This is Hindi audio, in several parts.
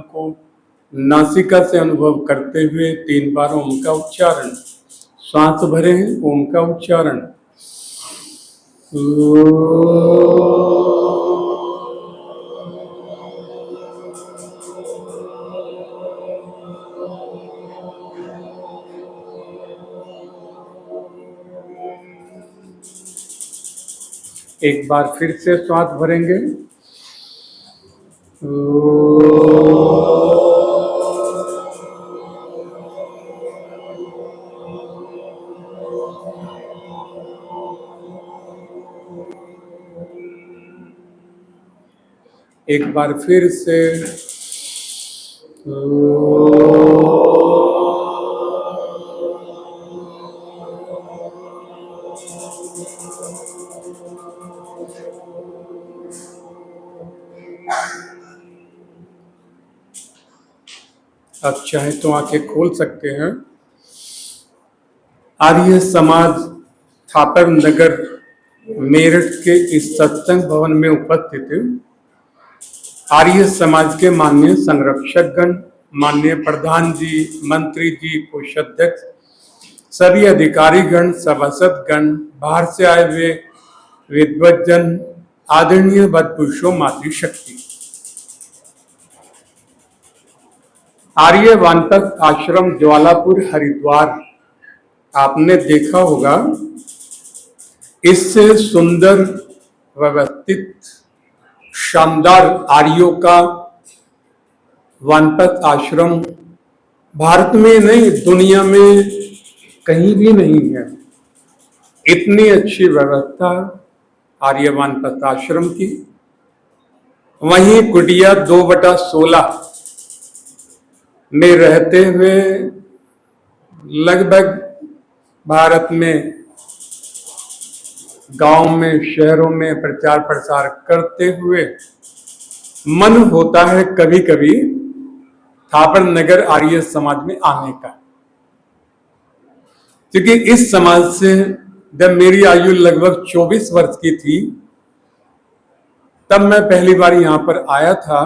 को नासिका से अनुभव करते हुए 3 बार ओम का उच्चारण। श्वास भरे हैं, ओम का उच्चारण। एक बार फिर से श्वास भरेंगे। एक बार फिर से अब चाहे तो आंखें खोल सकते हैं। आर्य समाज थापर नगर मेरठ के इस सत्संग भवन में उपस्थित आर्य समाज के माननीय संरक्षक गण, माननीय प्रधान जी, मंत्री जी, कोषाध्यक्ष, सभी अधिकारी गण, सभासद गण, बाहर से आए हुए विद्वज्जन, आदरणीय वर पुरुषों, मातृशक्ति। आर्य वानप्रस्थ आश्रम ज्वालापुर हरिद्वार आपने देखा होगा, इससे सुंदर व्यवस्थित शानदार आर्यों का वानप्रस्थ आश्रम भारत में नहीं, दुनिया में कहीं भी नहीं है। इतनी अच्छी व्यवस्था आर्य वानप्रस्थ आश्रम की। वहीं कुटिया 2/16 में रहते हुए लगभग भारत में गांव में, शहरों में प्रचार प्रसार करते हुए मन होता है कभी कभी थापर नगर आर्य समाज में आने का, क्योंकि इस समाज से जब मेरी आयु लगभग 24 वर्ष की थी तब मैं पहली बार यहां पर आया था।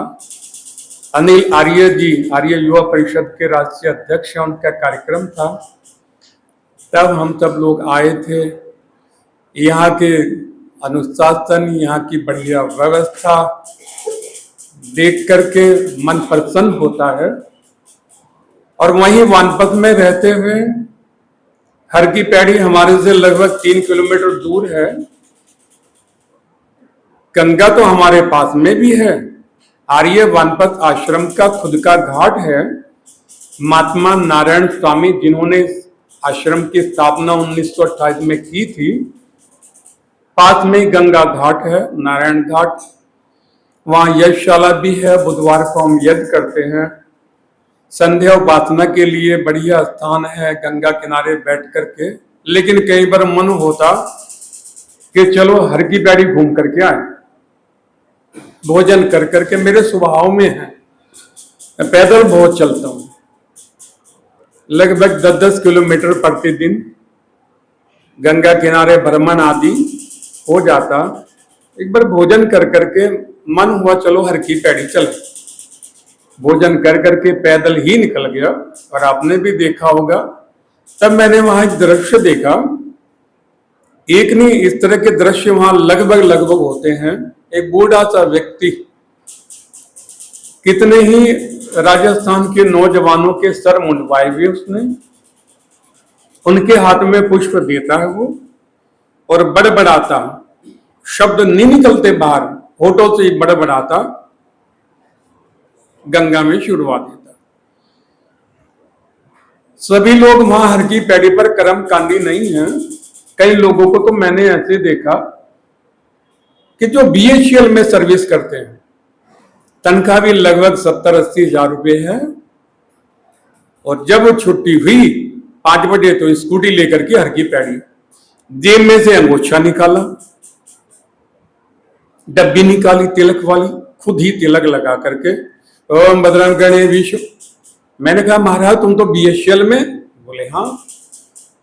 अनिल आर्य जी, आर्य युवा परिषद के राष्ट्रीय अध्यक्ष हैं, उनका कार्यक्रम था, तब हम सब लोग आए थे। यहाँ के अनुशासन, यहाँ की बढ़िया व्यवस्था देख करके मन प्रसन्न होता है। और वहीं वानप्रस्थ में रहते हुए हर की पैड़ी हमारे से लगभग 3 किलोमीटर दूर है। गंगा तो हमारे पास में भी है। आर्य वानप्रस्थ आश्रम का खुद का घाट है। महात्मा नारायण स्वामी, जिन्होंने आश्रम की स्थापना 1928 में की थी, पास में गंगा घाट है, नारायण घाट। वहां यज्ञशाला भी है, बुधवार को हम यज्ञ करते हैं। संध्या उपासना के लिए बढ़िया स्थान है, गंगा किनारे बैठ करके। लेकिन कई बार मन होता कि चलो हर की पैड़ी घूम करके आए, भोजन कर करके। मेरे स्वभाव में है, मैं पैदल बहुत चलता हूं, लगभग 10-10 किलोमीटर प्रतिदिन गंगा किनारे भ्रमण आदि हो जाता। एक बार भोजन कर करके मन हुआ चलो हर की पैड़ी चले। भोजन कर करके पैदल ही निकल गया। और आपने भी देखा होगा, तब मैंने वहां एक दृश्य देखा। एक नहीं, इस तरह के दृश्य वहां लगभग होते हैं। एक बूढ़ा सा व्यक्ति कितने ही राजस्थान के नौजवानों के सर मुंडवाए हुए उसने, उनके हाथ में पुष्प देता है वो, और बड़बड़ाता, शब्द नहीं निकलते बाहर, होठों से बड़बड़ाता गंगा में छुड़वा देता। सभी लोग वहां हर की पैड़ी पर कर्मकांडी नहीं है। कई लोगों को तो मैंने ऐसे देखा कि जो BHEL में सर्विस करते हैं, तनख्वाह भी लगभग 70-80 हजार रुपए है। और जब छुट्टी हुई 5 बजे तो स्कूटी लेकर के हर की पैड़ी, जेब में से अंगोछा निकाला, डब्बी निकाली तिलक वाली, खुद ही तिलक लगा करके, ओम भद्रं गणे विष्णु। मैंने कहा महाराज तुम तो BHEL में? बोले हाँ।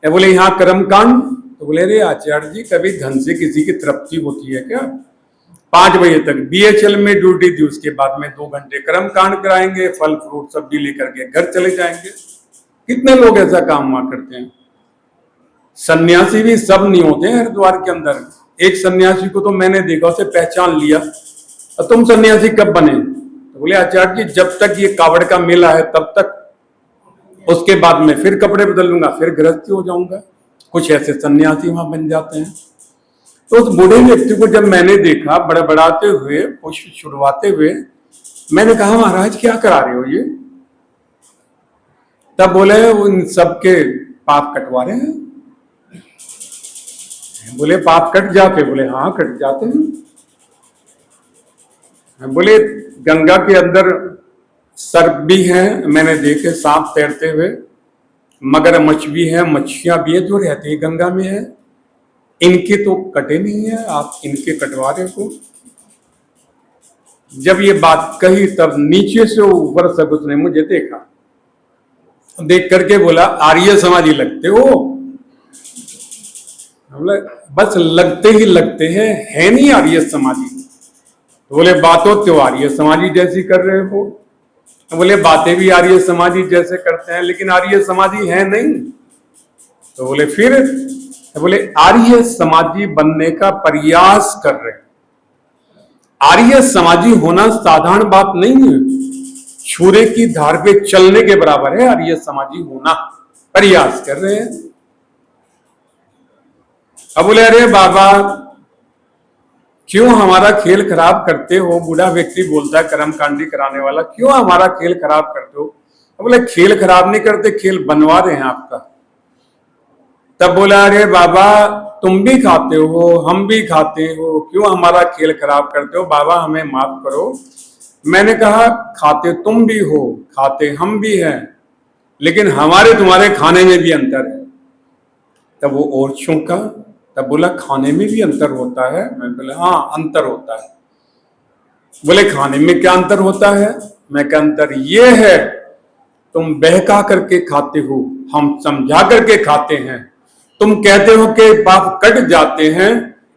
बोले यहाँ कर्मकांड? तो बोले रे आचार्य जी, कभी धन से किसी की तृप्ति होती है क्या? 5 बजे तक बीएचएल में ड्यूटी थी, उसके बाद में 2 घंटे कर्म कांड कराएंगे, फल फ्रूट सब्जी लेकर के घर चले जाएंगे। कितने लोग ऐसा काम वहां करते हैं। सन्यासी भी सब नहीं होते हैं हरिद्वार के अंदर। एक सन्यासी को तो मैंने देखा, उसे पहचान लिया, और तुम सन्यासी कब बने? तो बोले आचार्य जी जब तक ये कावड़ का मेला है तब तक, उसके बाद में फिर कपड़े बदल लूंगा, फिर गृहस्थी हो जाऊंगा। कुछ ऐसे सन्यासी वहां बन जाते हैं। तो उस बूढ़े व्यक्ति को जब मैंने देखा बड़बड़ाते हुए, पुष्प छुड़वाते हुए, मैंने कहा महाराज क्या करा रहे हो ये? तब बोले उन सबके पाप कटवा रहे हैं। बोले पाप कट जाते? बोले हाँ कट जाते हैं। बोले गंगा के अंदर सर्प भी हैं, मैंने देखे सांप तैरते हुए, मगरमच्छ भी है, मच्छियां भी है जो रहती है गंगा में है, इनके तो कटे नहीं है, आप इनके कटवा रहे हो। जब ये बात कही तब नीचे से ऊपर से उसने मुझे देखा, देख करके बोला आर्य समाजी लगते हो। बोले बस लगते ही लगते हैं, है नहीं आर्य समाजी। तो बोले बातों तो आर्य समाजी जैसी कर रहे हो। तो बोले बातें भी आर्य समाजी जैसे करते हैं, लेकिन आर्य समाजी है नहीं। तो बोले फिर? तो बोले आर्य समाजी बनने का प्रयास कर रहे हैं। आर्य समाजी होना साधारण बात नहीं है, छुरे की धार पे चलने के बराबर है आर्य समाजी होना। प्रयास कर रहे हैं। अब बोले अरे बाबा क्यों हमारा खेल खराब करते हो? बूढ़ा व्यक्ति बोलता है कर्मकांडी कराने वाला, क्यों हमारा खेल खराब करते हो? अब बोले खेल खराब नहीं करते, खेल बनवा रहे हैं आपका। तब बोला अरे बाबा तुम भी खाते हो, हम भी खाते हो, क्यों हमारा खेल खराब करते हो? बाबा हमें माफ करो। मैंने कहा खाते तुम भी हो, खाते हम भी हैं, लेकिन हमारे तुम्हारे खाने में भी अंतर है। तब वो और चौंका, तब बोला खाने में भी अंतर होता है? मैं बोला हाँ अंतर होता है। बोले खाने में क्या अंतर होता है? मैं क्या अंतर ये है, तुम बहका करके खाते हो, हम समझा करके खाते हैं। तुम कहते हो कि पाप कट जाते हैं,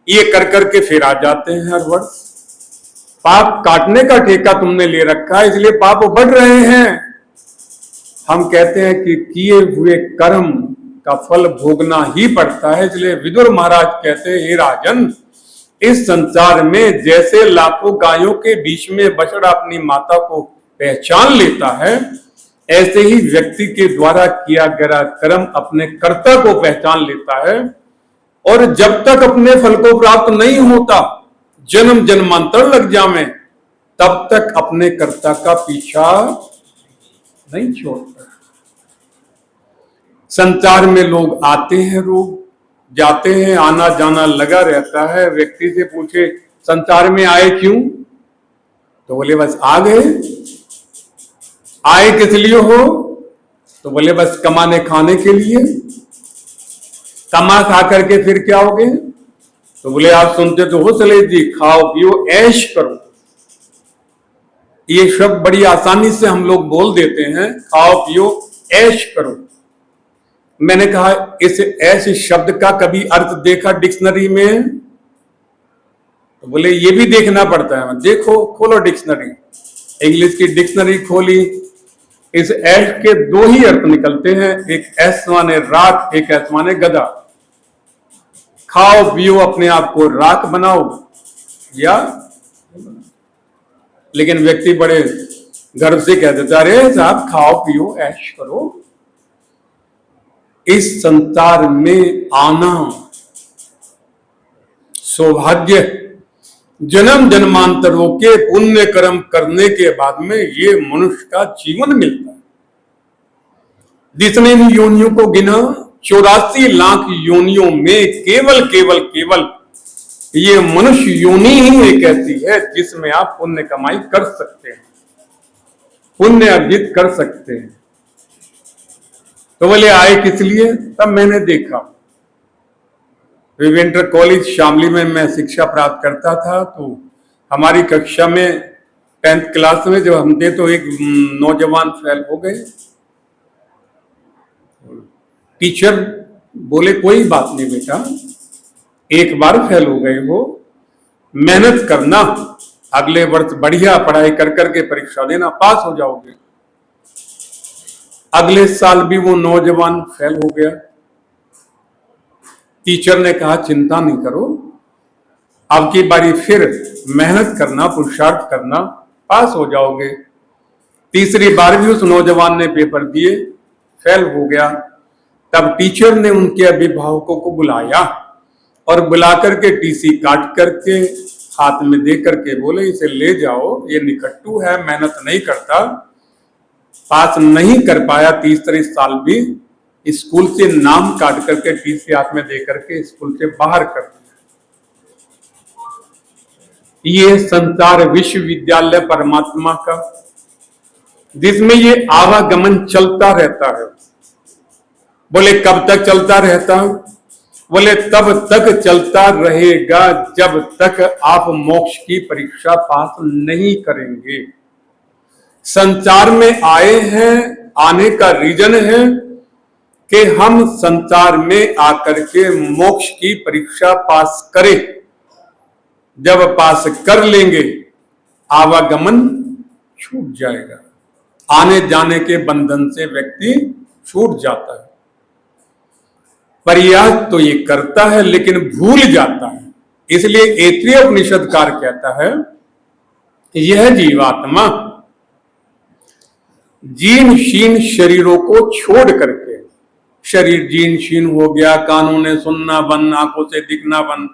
ये कर करके फिर आ जाते हैं हर वर्ष। पाप काटने का ठेका तुमने ले रखा है, इसलिए पाप बढ़ रहे हैं। हम कहते हैं कि किए हुए कर्म का फल भोगना ही पड़ता है, इसलिए विदुर महाराज कहते हैं हे राजन, इस संसार में जैसे लाखों गायों के बीच में बछड़ा अपनी माता को पहचान लेता है, ऐसे ही व्यक्ति के द्वारा किया गया कर्म अपने कर्ता को पहचान लेता है। और जब तक अपने फल को प्राप्त नहीं होता, जन्म जन्मांतर लग जावे, तब तक अपने कर्ता का पीछा नहीं छोड़ता। संसार में लोग आते हैं, लोग जाते हैं, आना जाना लगा रहता है। व्यक्ति से पूछे संसार में आए क्यों? तो बोले बस आ गए। आए किस लिए हो? तो बोले बस कमाने खाने के लिए। कमा खा करके फिर क्या होगे? तो बोले आप सुनते तो हो सलेश जी, खाओ पियो ऐश करो। ये शब्द बड़ी आसानी से हम लोग बोल देते हैं, खाओ पियो ऐश करो। मैंने कहा इस ऐश शब्द का कभी अर्थ देखा डिक्शनरी में? तो बोले ये भी देखना पड़ता है। देखो खोलो डिक्शनरी, इंग्लिश की डिक्शनरी खोली, इस ऐश के 2 ही अर्थ निकलते हैं, एक ऐश माने राख, एक ऐश माने गधा। खाओ पियो अपने आप को राख बनाओ, या लेकिन व्यक्ति बड़े गर्व से कह देता अरे साहब खाओ पियो ऐश करो। इस संसार में आना सौभाग्य, जन्म जन्मांतरों के पुण्य कर्म करने के बाद में ये मनुष्य का जीवन मिलता है। जितने भी योनियों को गिना, 84 लाख योनियों में केवल केवल केवल ये मनुष्य योनि ही एक ऐसी है जिसमें आप पुण्य कमाई कर सकते हैं, पुण्य अर्जित कर सकते हैं। तो बोले आए किस लिए? तब मैंने देखा विवेंद्र कॉलेज शामली में मैं शिक्षा प्राप्त करता था, तो हमारी कक्षा में 10th क्लास में जब हम थे तो एक नौजवान फेल हो गए। टीचर बोले कोई बात नहीं बेटा, एक बार फेल हो गए हो, मेहनत करना, अगले वर्ष बढ़िया पढ़ाई कर करके परीक्षा देना, पास हो जाओगे। अगले साल भी वो नौजवान फेल हो गया। टीचर ने कहा चिंता नहीं करो, अब की बारी फिर मेहनत करना, पुरुषार्थ करना, पास हो जाओगे। तीसरी बार भी उस नौजवान ने पेपर दिए, फेल हो गया। तब टीचर ने उनके अभिभावकों को बुलाया और बुला करके टीसी काट करके हाथ में दे करके बोले इसे ले जाओ, ये निकट्टू है, मेहनत नहीं करता, पास नहीं कर पाया। तीसरे साल भी स्कूल से नाम काट करके टीसी हाथ में दे करके स्कूल से बाहर कर दिया। ये संसार विश्वविद्यालय परमात्मा का, जिसमें ये आवागमन चलता रहता है। बोले कब तक चलता रहता? बोले तब तक चलता रहेगा जब तक आप मोक्ष की परीक्षा पास नहीं करेंगे। संसार में आए हैं, आने का रीजन है कि हम संसार में आकर के मोक्ष की परीक्षा पास करें। जब पास कर लेंगे आवागमन छूट जाएगा, आने जाने के बंधन से व्यक्ति छूट जाता है। प्रयास तो ये करता है लेकिन भूल जाता है। इसलिए ऐत्रेय उपनिषदकार कहता है यह जीवात्मा जीर्ण शीर्ण शरीरों को छोड़ करके, शरीर जीर्ण शीर्ण हो गया, कानों ने सुनना बंद, आंखों से दिखना बंद,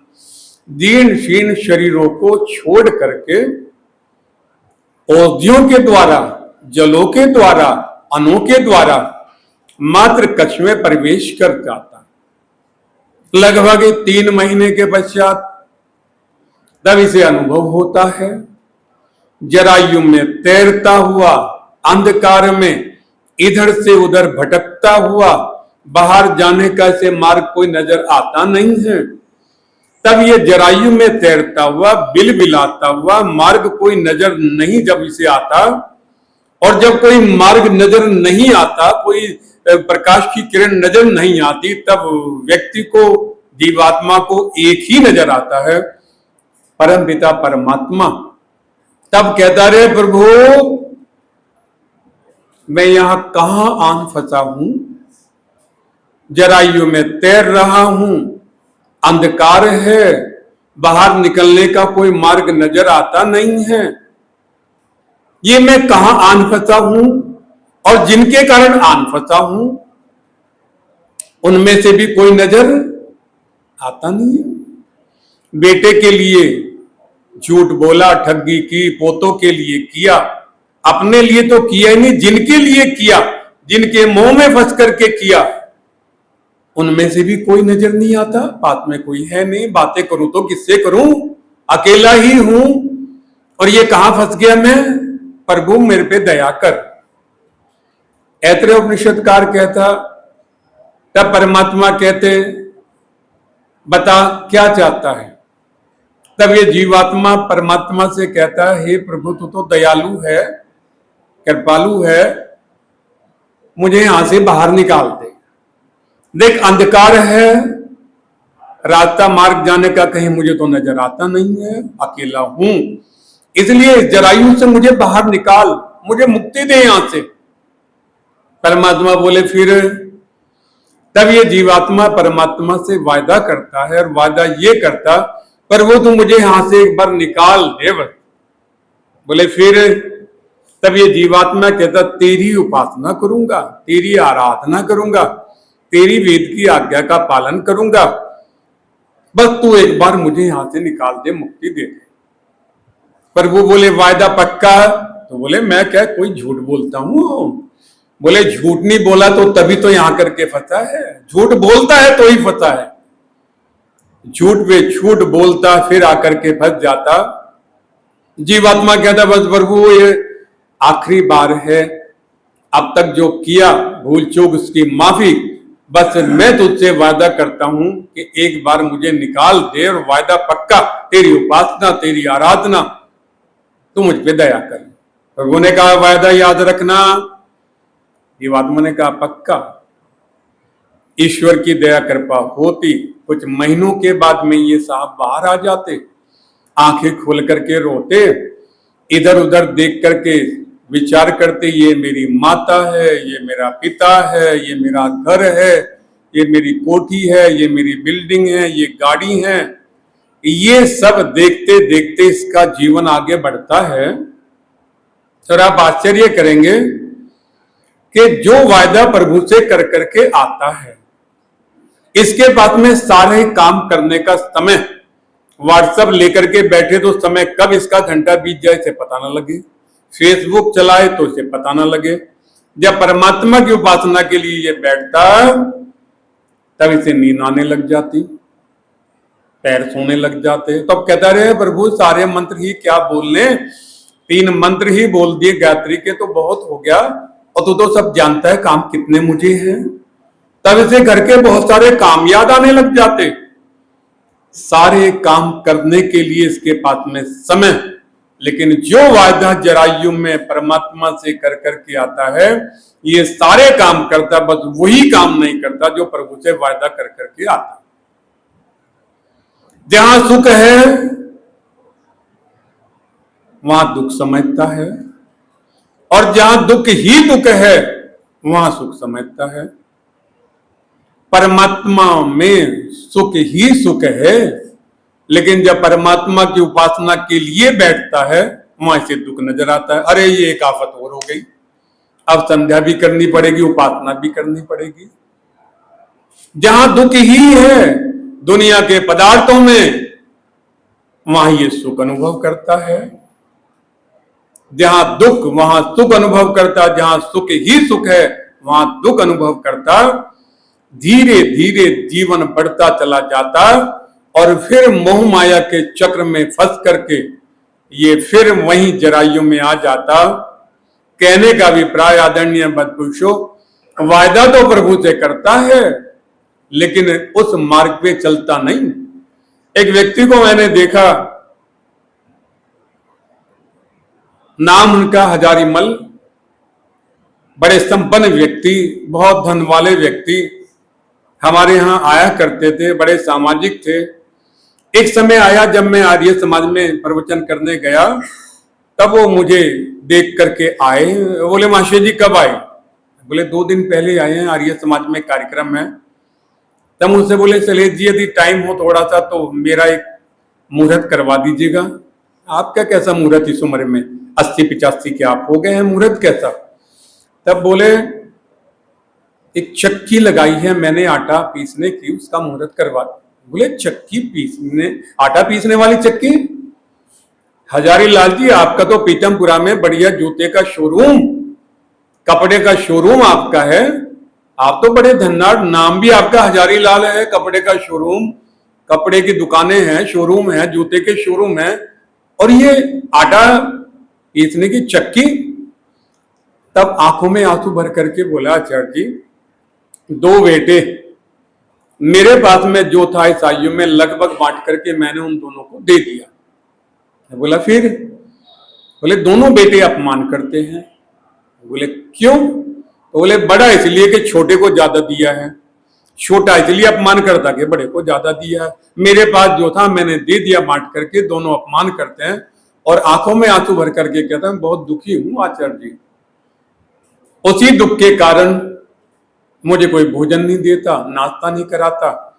जीर्ण शीर्ण शरीरों को छोड़ करके औषधियों के द्वारा, जलों के द्वारा, अनों के द्वारा मात्र कक्ष में प्रवेश कर जाता। लगभग 3 महीने के पश्चात तब इसे अनुभव होता है, जरायु में तैरता हुआ, अंधकार में इधर से उधर भटकता हुआ, बाहर जाने का इसे मार्ग कोई नजर आता नहीं है। तब ये जरायु में तैरता हुआ, बिलबिलाता हुआ, मार्ग कोई नजर नहीं जब इसे आता, और जब कोई मार्ग नजर नहीं आता, कोई प्रकाश की किरण नजर नहीं आती, तब व्यक्ति को, जीवात्मा को एक ही नजर आता है, परम पिता परमात्मा। तब कहता रहे प्रभु मैं यहां कहां आन फंसा हूं, जरायु में तैर रहा हूं, अंधकार है, बाहर निकलने का कोई मार्ग नजर आता नहीं है, ये मैं कहां आन फंसा हूं, और जिनके कारण आन फंसा हूं उनमें से भी कोई नजर आता नहीं है। बेटे के लिए झूठ बोला, ठगी की, पोतों के लिए किया, अपने लिए तो किया ही नहीं, जिनके लिए किया, जिनके मोह में फंस करके किया, उनमें से भी कोई नजर नहीं आता। बात में कोई है नहीं, बातें करूं तो किससे करूं, अकेला ही हूं, और ये कहां फंस गया मैं, प्रभु मेरे पे दया कर। ऐत्रेय उपनिषदकार कहता, तब परमात्मा कहते बता क्या चाहता है। तब ये जीवात्मा परमात्मा से कहता है हे प्रभु तू तो दयालु है, कृपालु है, मुझे यहां से बाहर निकाल दे। देख अंधकार है, रास्ता मार्ग जाने का कहीं मुझे तो नजर आता नहीं है, अकेला हूं, इसलिए इस जरायु से मुझे बाहर निकाल, मुझे मुक्ति दे यहां से। परमात्मा बोले फिर, तब ये जीवात्मा परमात्मा से वायदा करता है, और वायदा ये करता पर वो तू मुझे यहां से एक बार निकाल दे बस। बोले फिर, तब ये जीवात्मा कहता तेरी उपासना करूंगा, तेरी आराधना करूंगा, तेरी वेद की आज्ञा का पालन करूंगा, बस तू एक बार मुझे यहां से निकाल दे, मुक्ति दे दे। पर वो बोले वायदा पक्का? तो बोले मैं क्या कोई झूठ बोलता हूं? बोले झूठ नहीं बोला तो तभी तो यहां करके फंसा है, झूठ बोलता है तो ही फंसा है, झूठ पे झूठ बोलता फिर आकर के फंस जाता। जीवात्मा कहता बस प्रभु ये आखिरी बार है, अब तक जो किया भूल चूक उसकी माफी, बस मैं तुझसे वादा करता हूं कि एक बार मुझे निकाल दे, और वायदा पक्का, तेरी उपासना, तेरी आराधना, तू मुझ पे दया कर। प्रभु ने कहा वायदा याद रखना। जीवात्मा ने कहा पक्का। ईश्वर की दया कृपा होती कुछ महीनों के बाद में ये साहब बाहर आ जाते, आंखें खोल करके रोते, इधर उधर देख करके विचार करते, ये मेरी माता है, ये मेरा पिता है, ये मेरा घर है, ये मेरी कोठी है, ये मेरी बिल्डिंग है, ये गाड़ी है। ये सब देखते देखते इसका जीवन आगे बढ़ता है। सर आप आश्चर्य करेंगे कि जो वायदा प्रभु से कर करके आता है, इसके बाद में सारे काम करने का समय, व्हाट्सएप लेकर के बैठे तो समय कब इसका घंटा बीत जाए इसे पता ना लगे, फेसबुक चलाए तो इसे पता ना लगे। जब परमात्मा की उपासना के लिए ये बैठता तब इसे नींद आने लग जाती, पैर सोने लग जाते। तब तो कहता रहे प्रभु सारे मंत्र ही क्या बोलने, 3 मंत्र ही बोल दिए गायत्री के तो बहुत हो गया, और तू तो सब जानता है काम कितने मुझे हैं। तब इसे घर के बहुत सारे काम याद आने लग जाते। सारे काम करने के लिए इसके पास में समय, लेकिन जो वायदा जरायु में परमात्मा से कर करके आता है, ये सारे काम करता, बस वही काम नहीं करता जो प्रभु से वायदा कर करके आता। जहां सुख है वहां दुख समझता है, और जहां दुख ही दुख है वहां सुख समझता है। परमात्मा में सुख ही सुख है, लेकिन जब परमात्मा की उपासना के लिए बैठता है वहां से दुख नजर आता है। अरे ये एक आफत और हो गई, अब संध्या भी करनी पड़ेगी, उपासना भी करनी पड़ेगी। जहां दुख ही है दुनिया के पदार्थों में, वहां ये सुख अनुभव करता है। जहां दुख वहां सुख अनुभव करता, जहां सुख ही सुख है वहां दुख अनुभव करता। धीरे धीरे जीवन बढ़ता चला जाता, और फिर मोह माया के चक्र में फंस करके ये फिर वहीं जरायु में आ जाता। कहने का अभिप्राय आदरणीय बदपुरुषों, वायदा तो प्रभु से करता है लेकिन उस मार्ग पे चलता नहीं। एक व्यक्ति को मैंने देखा, नाम उनका हजारीमल, बड़े संपन्न व्यक्ति, बहुत धन वाले व्यक्ति, हमारे यहां आया करते थे, बड़े सामाजिक थे। एक समय आया जब मैं आर्य समाज में प्रवचन करने गया, तब वो मुझे देख करके आए, बोले महाशय जी कब आए? बोले 2 दिन पहले आए हैं, आर्य समाज में कार्यक्रम है। तब मुझसे बोले सलेश जी यदि टाइम हो थोड़ा सा तो मेरा एक मुहूर्त करवा दीजिएगा। आपका कैसा मुहूर्त इस उम्र में, 80-85 के आप हो गए हैं, मुहूर्त कैसा? तब बोले एक चक्की लगाई है मैंने आटा पीसने की, उसका मुहूर्त करवा। बोले चक्की पीसने, आटा पीसने वाली चक्की? हजारी लाल जी आपका तो पीतमपुरा में बढ़िया जूते का शोरूम, कपड़े का शोरूम आपका है, आप तो बड़े धन्नाट, नाम भी आपका हजारी लाल है, कपड़े का शोरूम, कपड़े की दुकानें हैं, शोरूम है, जूते के शोरूम है, और ये आटा पीसने की चक्की? तब आंखों में आंसू भर करके बोला आचार्य जी 2 बेटे मेरे पास में जो था इस आयु में लगभग बांट करके मैंने उन दोनों को दे दिया। बोला फिर? बोले दोनों बेटे अपमान करते हैं। बोले क्यों? तो बोले बड़ा इसलिए कि छोटे को ज्यादा दिया है, छोटा इसलिए अपमान करता कि बड़े को ज्यादा दिया है। मेरे पास जो था मैंने दे दिया बांट करके, दोनों अपमान करते हैं। और आंखों में आंसू भर करके कहता है बहुत दुखी हूं आचार्य जी, उसी दुख के कारण मुझे कोई भोजन नहीं देता, नाश्ता नहीं कराता,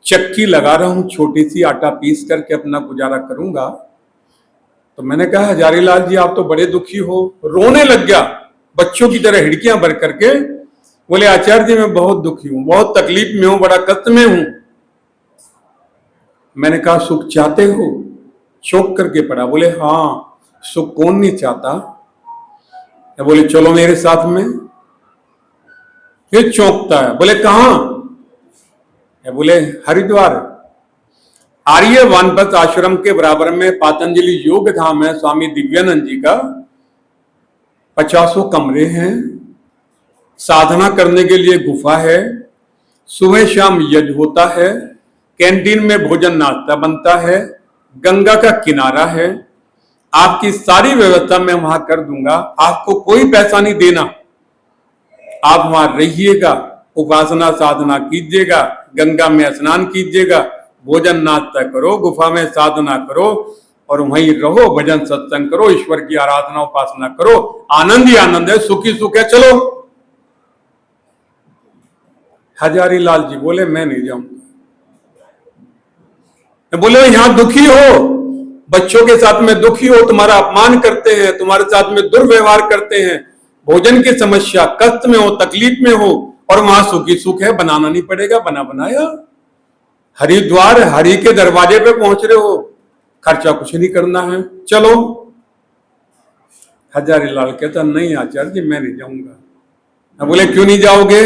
चक्की लगा रहा हूं, छोटी सी आटा पीस करके अपना गुजारा करूंगा। तो मैंने कहा हजारीलाल जी आप तो बड़े दुखी हो। रोने लग गया बच्चों की तरह हिड़कियां भर करके। बोले आचार्य जी मैं बहुत दुखी हूं, बहुत तकलीफ में हूं, बड़ा कष्ट में हूं। मैंने कहा सुख चाहते हो? चौंक करके पड़ा। बोले हाँ, सुख कौन नहीं चाहता। बोले चलो मेरे साथ में। फिर चौंकता है, बोले कहां? बोले हरिद्वार। आर्य वानप्रस्थ आश्रम के बराबर में पातंजलि योग धाम है, स्वामी दिव्यानंद जी का, 50 कमरे हैं, साधना करने के लिए गुफा है, सुबह शाम यज्ञ होता है, कैंटीन में भोजन नाश्ता बनता है, गंगा का किनारा है, आपकी सारी व्यवस्था मैं वहां कर दूंगा, आपको कोई पैसा नहीं देना, आप वहां रहिएगा, उपासना साधना कीजिएगा, गंगा में स्नान कीजिएगा, भोजन नाश्ता करो, गुफा में साधना करो, और वहीं रहो, भजन सत्संग करो, ईश्वर की आराधना उपासना करो, आनंद ही आनंद है, सुख ही सुख है, चलो। हजारी लाल जी बोले मैं नहीं जाऊंगा। बोले यहां दुखी हो, बच्चों के साथ में दुखी हो, तुम्हारा अपमान करते हैं, तुम्हारे साथ में दुर्व्यवहार करते हैं, भोजन की समस्या, कष्ट में हो, तकलीफ में हो, और वहां सुखी सुख है, बनाना नहीं पड़ेगा, बना बनाया। हरिद्वार हरि के दरवाजे पे पहुंच रहे हो, खर्चा कुछ नहीं करना है, चलो। हजारी लाल कहता नहीं आचार्य जी मैं नहीं जाऊंगा। बोले क्यों नहीं जाओगे?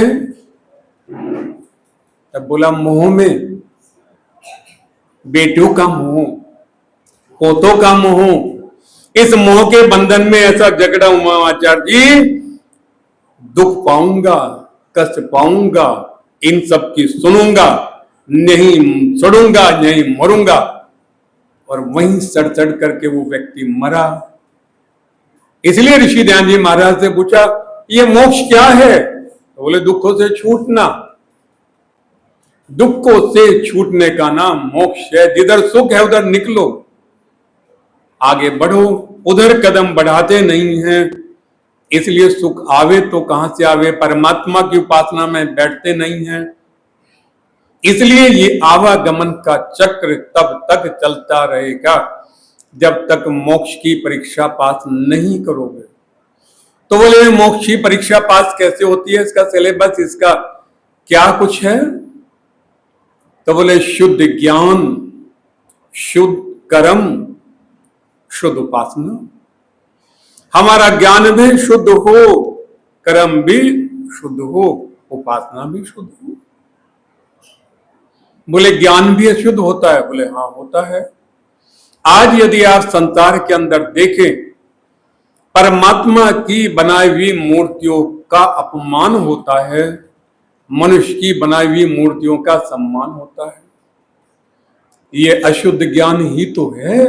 तब बोला मोह में, बेटियों का मोह, पोतों का मोह, इस मोह के बंधन में ऐसा झगड़ा हुआ आचार्य जी, दुख पाऊंगा, कष्ट पाऊंगा, इन सब की सुनूंगा, नहीं सड़ूंगा, नहीं मरूंगा। और वहीं सड़ सड़ करके वो व्यक्ति मरा। इसलिए ऋषि ध्यान जी महाराज से पूछा ये मोक्ष क्या है? तो बोले दुखों से छूटना। दुखों से छूटने का नाम मोक्ष है। जिधर सुख है उधर निकलो, आगे बढ़ो, उधर कदम बढ़ाते नहीं हैं। इसलिए सुख आवे तो कहां से आवे, परमात्मा की उपासना में बैठते नहीं हैं। इसलिए ये आवागमन का चक्र तब तक चलता रहेगा जब तक मोक्ष की परीक्षा पास नहीं करोगे। तो बोले मोक्ष की परीक्षा पास कैसे होती है, इसका सिलेबस, इसका क्या कुछ है? तो बोले शुद्ध ज्ञान, शुद्ध कर्म, शुद्ध उपासना। हमारा ज्ञान भी शुद्ध हो, कर्म भी शुद्ध हो, उपासना भी शुद्ध हो। बोले ज्ञान भी अशुद्ध होता है? बोले हाँ होता है। आज यदि आप संसार के अंदर देखें, परमात्मा की बनाई हुई मूर्तियों का अपमान होता है, मनुष्य की बनाई हुई मूर्तियों का सम्मान होता है। ये अशुद्ध ज्ञान ही तो है।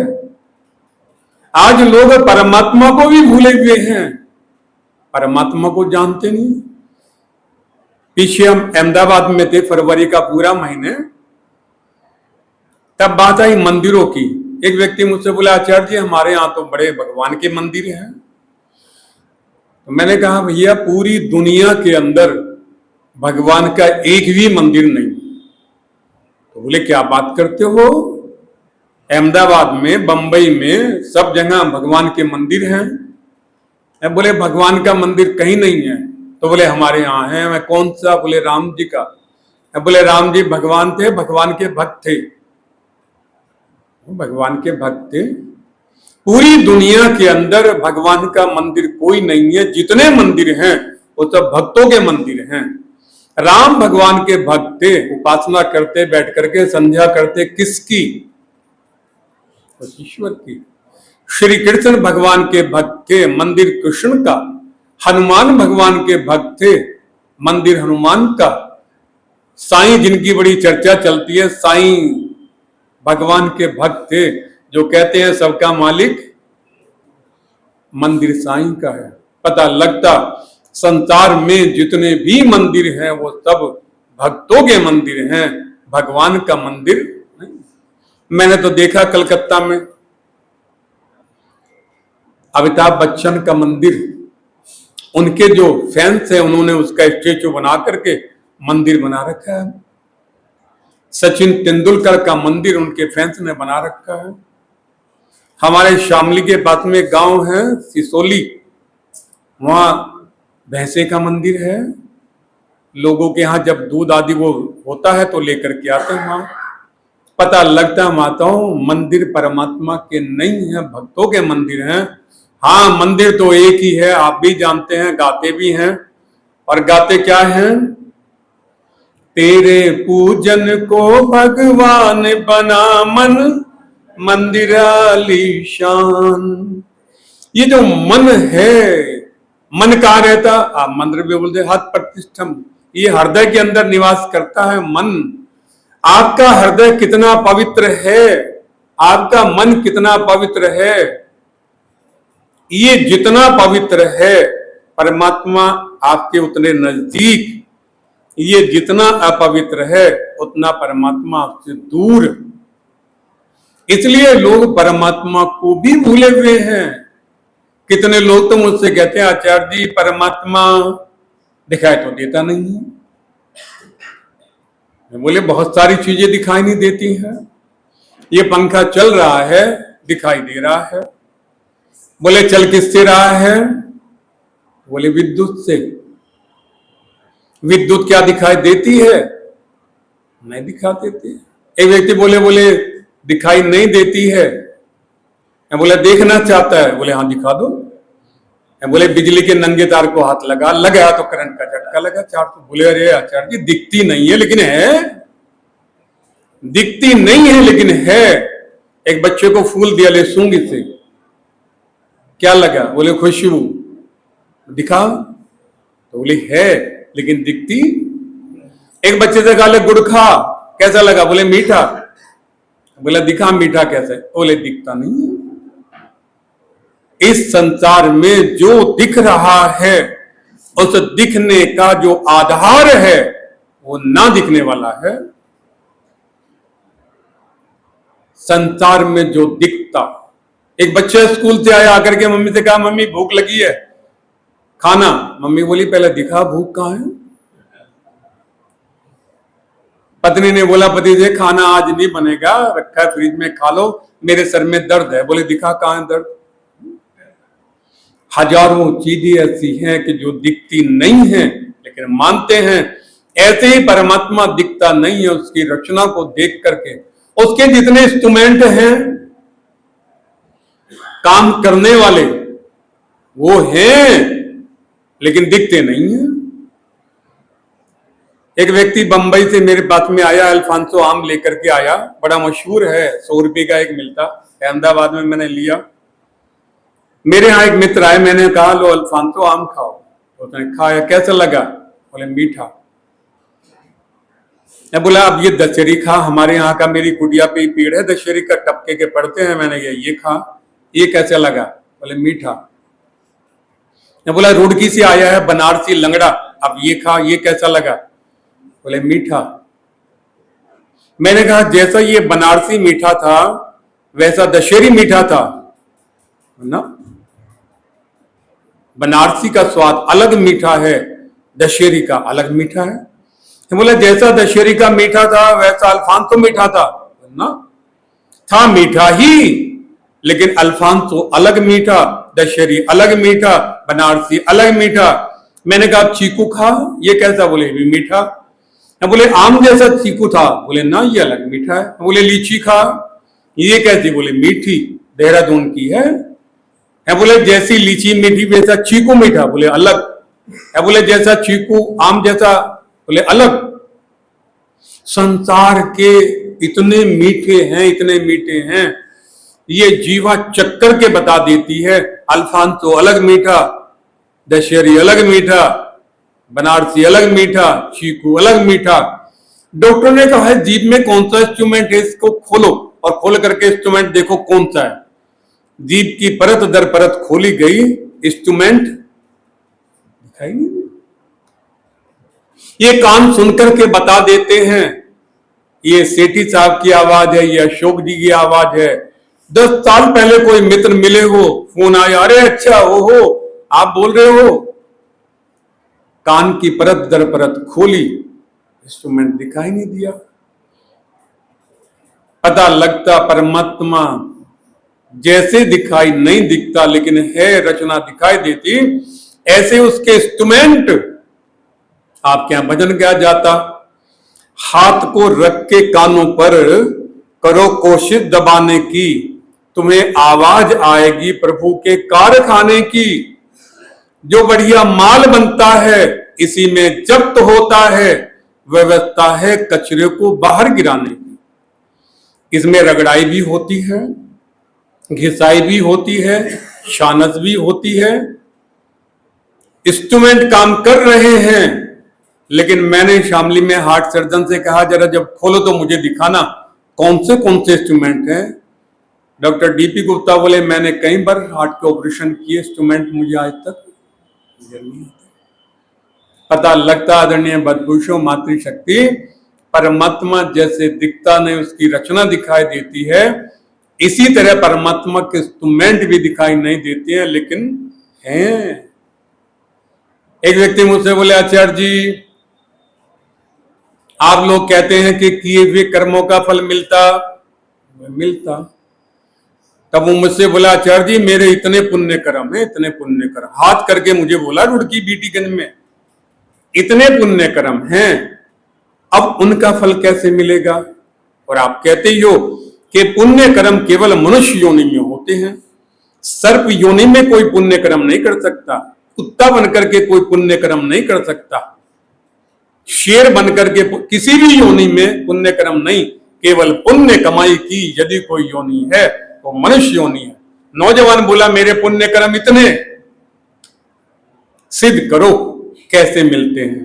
आज लोग परमात्मा को भी भूले हुए हैं, परमात्मा को जानते नहीं। पीछे हम अहमदाबाद में थे, फरवरी का पूरा महीने, तब बात आई मंदिरों की। एक व्यक्ति मुझसे बोला आचार्य जी हमारे यहाँ तो बड़े भगवान के मंदिर हैं। तो मैंने कहा भैया पूरी दुनिया के अंदर भगवान का एक भी मंदिर नहीं। तो बोले क्या बात करते हो, अहमदाबाद में, बंबई में, सब जगह भगवान के मंदिर हैं। बोले भगवान का मंदिर कहीं नहीं है। तो बोले हमारे यहाँ है। मैं कौन सा? बोले राम जी का। बोले राम जी भगवान थे, भगवान के भक्त थे, भगवान के भक्त थे। पूरी दुनिया के अंदर भगवान का मंदिर कोई नहीं है। जितने मंदिर हैं वो सब भक्तों के मंदिर हैं। राम भगवान के भक्त थे, उपासना करते, बैठ करके संध्या करते, किसकी? ईश्वर की। श्री कृष्ण भगवान के भक्त थे, मंदिर कृष्ण का। हनुमान भगवान के भक्त थे, मंदिर हनुमान का। साईं जिनकी बड़ी चर्चा चलती है, साईं भगवान के भक्त थे, जो कहते हैं सबका मालिक, मंदिर साईं का है। पता लगता संसार में जितने भी मंदिर हैं वो सब भक्तों के मंदिर हैं, भगवान का मंदिर नहीं। मैंने तो देखा कलकत्ता में अमिताभ बच्चन का मंदिर, उनके जो फैंस हैं उन्होंने उसका स्टेचू बना करके मंदिर बना रखा है। सचिन तेंदुलकर का मंदिर उनके फैंस ने बना रखा है। हमारे शामली के पास में गांव है सिसोली, वहां भैंसे का मंदिर है। लोगों के यहाँ जब दूध आदि वो होता है तो लेकर के आते हैं वहां। पता लगता माताओं मंदिर परमात्मा के नहीं है, भक्तों के मंदिर हैं। हाँ मंदिर तो एक ही है, आप भी जानते हैं, गाते भी हैं। और गाते क्या हैं? तेरे पूजन को भगवान बना मन, मंदिर आलीशान। ये जो मन है, मन कहाँ रहता? आप मंदिर में बोलते हत प्रतिष्ठम, ये हृदय के अंदर निवास करता है मन। आपका हृदय कितना पवित्र है, आपका मन कितना पवित्र है, ये जितना पवित्र है परमात्मा आपके उतने नजदीक, ये जितना अपवित्र है उतना परमात्मा आपसे दूर। इसलिए लोग परमात्मा को भी भूले हुए हैं। कितने लोग तो मुझसे कहते हैं आचार्य जी परमात्मा दिखाई तो देता नहीं है। मैं बोले बहुत सारी चीजें दिखाई नहीं देती हैं। ये पंखा चल रहा है दिखाई दे रहा है। बोले चल किससे रहा है? बोले विद्युत से। विद्युत क्या दिखाई देती है? नहीं दिखा देती। एक व्यक्ति बोले बोले दिखाई नहीं देती है। मैं बोले देखना चाहता है? बोले हाँ दिखा दो। मैं बोले बिजली के नंगे तार को हाथ लगाया तो करंट का झटका लगा। चार तो बोले अरे आचार्य जी दिखती नहीं है लेकिन है। दिखती नहीं है लेकिन है। एक बच्चे को फूल दिया ले सूंगी से, क्या लगा? बोले खुशबू। दिखा तो बोले है लेकिन दिखती। एक बच्चे से कहा ले गुड़ खा, कैसा लगा? बोले मीठा। बोला दिखा मीठा कैसे? बोले दिखता नहीं। इस संसार में जो दिख रहा है उस दिखने का जो आधार है वो ना दिखने वाला है। संसार में जो दिखता, एक बच्चा स्कूल से आया आकर के मम्मी से कहा मम्मी भूख लगी है खाना। मम्मी बोली पहले दिखा भूख कहां है। पत्नी ने बोला पति से खाना आज नहीं बनेगा, रखा है फ्रिज में खा लो, मेरे सर में दर्द है। बोले दिखा कहां है दर्द। हजारों चीजें ऐसी हैं कि जो दिखती नहीं है लेकिन मानते हैं। ऐसे ही परमात्मा दिखता नहीं है। उसकी रचना को देख करके उसके जितने इंस्ट्रूमेंट हैं काम करने वाले वो हैं लेकिन दिखते नहीं हैं। एक व्यक्ति बंबई से मेरे पास में आया, अल्फांसो आम लेकर के आया। बड़ा मशहूर है, 100 रुपए का एक मिलता, अहमदाबाद में मैंने लिया। मेरे यहाँ एक मित्र आए, मैंने कहा लो अल्फांसो आम खाओ। उसने खाया, कैसा लगा? बोले मीठा। मैं बोला अब ये दशहरी खा, हमारे यहाँ का मेरी कुटिया पे पेड़ है दशहरी का, टपके के पड़ते हैं। मैंने ये खा, ये कैसा लगा? बोले मीठा। मैं बोला रुड़की से आया है बनारसी लंगड़ा, अब ये खा, ये कैसा लगा? बोले मीठा। मैंने कहा जैसा ये बनारसी मीठा था वैसा दशहरी मीठा था ना। बनारसी का स्वाद अलग मीठा है, दशहरी का अलग मीठा है। बोला जैसा दशहरी का मीठा था वैसा अल्फांसो मीठा था ना। था मीठा ही लेकिन अल्फांसो अलग मीठा, दशहरी अलग मीठा, बनारसी अलग मीठा। मैंने कहा चीकू खा, ये कैसा? बोले भी मीठा। बोले आम जैसा चीकू था? बोले ना ये अलग मीठा है। बोले लीची खा, ये कैसी? बोले मीठी, देहरादून की है। बोले जैसी लीची मीठी वैसा चीकू मीठा? बोले अलग। बोले जैसा चीकू आम जैसा? बोले अलग। संसार के इतने मीठे हैं, इतने मीठे हैं, ये जीवा चक्कर के बता देती है। अल्फांसो अलग मीठा, दशहरी अलग मीठा, बनारसी अलग मीठा, चीकू अलग मीठा। डॉक्टर ने कहा है जीभ में कौन सा इंस्ट्रूमेंट है, इसको खोलो और खोल करके इंस्ट्रूमेंट देखो कौन सा है। जीभ की परत दर परत खोली गई, इंस्ट्रूमेंट दिखाई नहीं। ये कान सुनकर के बता देते हैं ये सेठी साहब की आवाज है, ये अशोक जी की आवाज है। 10 साल पहले कोई मित्र मिले हो, फोन आया, अरे अच्छा हो आप बोल रहे हो। कान की परत दर परत खोली, इंस्ट्रूमेंट दिखाई नहीं दिया। पता लगता परमात्मा जैसे दिखाई नहीं दिखता लेकिन है, रचना दिखाई देती, ऐसे उसके इंस्ट्रूमेंट। आपके यहां भजन क्या जाता? हाथ को रख के कानों पर करो कोशिश दबाने की, तुम्हें आवाज आएगी प्रभु के कारखाने की। जो बढ़िया माल बनता है इसी में जब्त होता है, व्यवस्था है कचरे को बाहर गिराने की। इसमें रगड़ाई भी होती है, घिसाई भी होती है, शानस भी होती है। इंस्ट्रूमेंट काम कर रहे हैं लेकिन मैंने शामली में हार्ट सर्जन से कहा जरा जब खोलो तो मुझे दिखाना कौन से इंस्ट्रूमेंट हैं। डॉक्टर डीपी गुप्ता बोले मैंने कई बार हार्ट के ऑपरेशन किए, इंस्ट्रूमेंट मुझे आज तक नहीं। पता लगता आदरणीय बदभूषो मातृशक्ति परमात्मा जैसे दिखता नहीं, उसकी रचना दिखाई देती है। इसी तरह परमात्मा के इंस्ट्रूमेंट भी दिखाई नहीं देते हैं, लेकिन हैं। एक व्यक्ति मुझसे बोले, आचार्य जी आप लोग कहते हैं कि किए हुए कर्मों का फल मिलता। तब वो मुझसे बोला, आचार्य जी मेरे इतने पुण्य कर्म है, इतने पुण्य कर्म, हाथ करके मुझे बोला रुड़की बीटीगंज में, इतने पुण्य कर्म हैं, अब उनका फल कैसे मिलेगा? और आप कहते ही हो कि पुण्य कर्म केवल मनुष्य योनि में होते हैं, सर्प योनि में कोई पुण्य कर्म नहीं कर सकता, कुत्ता बनकर के कोई पुण्य कर्म नहीं कर सकता, शेर बनकर के किसी भी योनि में पुण्य कर्म नहीं, केवल पुण्य कमाई की यदि कोई योनि है तो मनुष्य योनि है। नौजवान बोला मेरे पुण्य कर्म इतने, सिद्ध करो कैसे मिलते हैं।